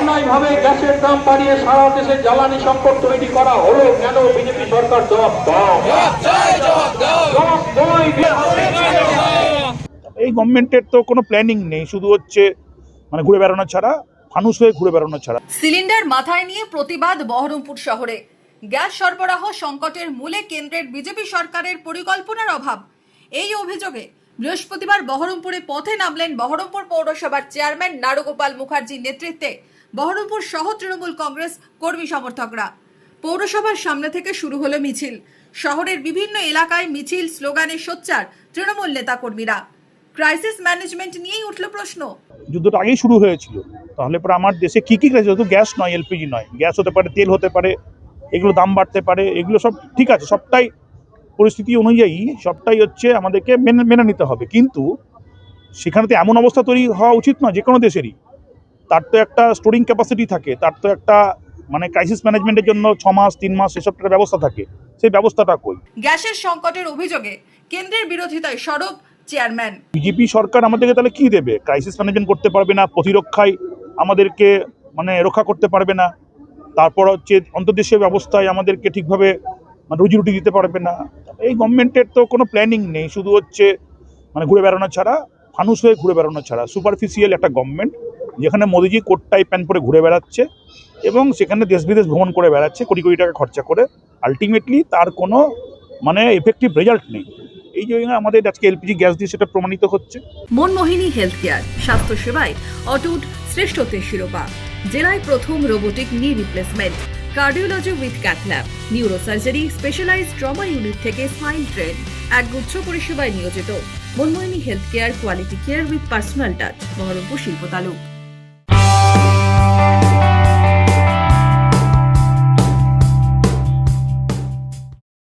অন্যায়ভাবে গ্যাসের দাম বাড়িয়ে সারা দেশে জ্বালানি সংকট তৈরি করা হলো কেন? বিজেপি সরকার জবাব দাও। জবাব দাও। এই গভর্নমেন্টের তো কোনো প্ল্যানিং নেই, শুধু হচ্ছে মানে ঘুরে বেড়ানো ছাড়া, ফানুস হয়ে ঘুরে বেড়ানো ছাড়া। সিলিন্ডার মাথায় নিয়ে প্রতিবাদ বহরমপুর শহরে। গ্যাস সরবরাহ সংকটের মূলে কেন্দ্রের বিজেপি সরকারের পরিকল্পনার অভাব। এই অভিযোগে বৃহস্পতিবার বহরমপুরে পথে নামলেন বহরমপুর পৌরসভার চেয়ারম্যান নারুগোপাল মুখার্জির নেতৃত্বে বহরমপুর শহর তৃণমূল কংগ্রেস কর্মী সমর্থকরা। পৌরসভার সামনে থেকে শুরু হলো মিছিল। শহরের বিভিন্ন এলাকায় মিছিল, স্লোগানে সোচ্চার তৃণমূল নেতাকর্মীরা। ক্রাইসিস ম্যানেজমেন্ট নিয়েই উঠল প্রশ্ন। যুদ্ধটা আগেই শুরু হয়েছিল, তাহলে পরে আমার দেশে কি কি ক্রাইসিস, গ্যাস নয়, এলপিজি নয়, গ্যাস হতে পারে, তেল হতে পারে, এগুলো দাম বাড়তে পারে, এগুলো সব ঠিক আছে, সবটাই পরিস্থিতি অনুযায়ী সবটাই হচ্ছে আমাদেরকে মেনে নিতে হবে। কিন্তু সেখানে তো এমন অবস্থা তৈরি হওয়া উচিত নয় যে কোনো দেশেরই। তার তো একটা স্টোরিং ক্যাপাসিটি থাকে, তার তো একটা মানে ক্রাইসিস ম্যানেজমেন্টের জন্য 6 মাস 3 মাস এসবটার ব্যবস্থা থাকে, সেই ব্যবস্থাটা কই? গ্যাসের সংকটের অভিযোগে কেন্দ্রের বিরোধিতায় সরব চেয়ারম্যান। বিজেপি সরকার আমাদেরকে তাহলে কি দেবে? ক্রাইসিস ম্যানেজমেন্ট করতে পারবে না, প্রতিরক্ষায় আমাদেরকে মানে রক্ষা করতে পারবে না, তারপর হচ্ছে অন্তর্দেশীয় ব্যবস্থায় আমাদেরকে ঠিকভাবে রুজি রুটি দিতে পারবে না। এই গভর্নমেন্টের তো কোনো প্ল্যানিং নেই, শুধু হচ্ছে মানে ঘুরে বেড়ানো ছাড়া, ফানুস হয়ে ঘুরে বেড়ানো ছাড়া। সুপারফিশিয়াল একটা গভর্নমেন্ট, যেখানে মোদিজি কোট টাই প্যান্ট পরে ঘুরে বেড়াচ্ছে এবং সেখানে দেশ বিদেশ ভ্রমণ করে বেড়াচ্ছে কোটি কোটি টাকা খরচা করে। আলটিমেটলি তার কোনো মানে এফেক্টিভ রেজাল্ট নেই। এই জন্য আমাদের আজকে এলপিজি গ্যাস দিয়ে সেটা প্রমাণিত হচ্ছে। মনমোহিনী হেলথ কেয়ার, স্বাস্থ্য সেবায় অটুট শ্রেষ্ঠত্বের শিরোপা। জেলায় প্রথম robotic knee replacement, cardiology with cath lab, neurosurgery, specialized trauma unit থেকে স্মাইল ট্রেন, একগুচ্ছ পরিষেবায় নিয়োজিত। Manmohini health care, quality care with personal touch, Baharampur শিল্প তালুক।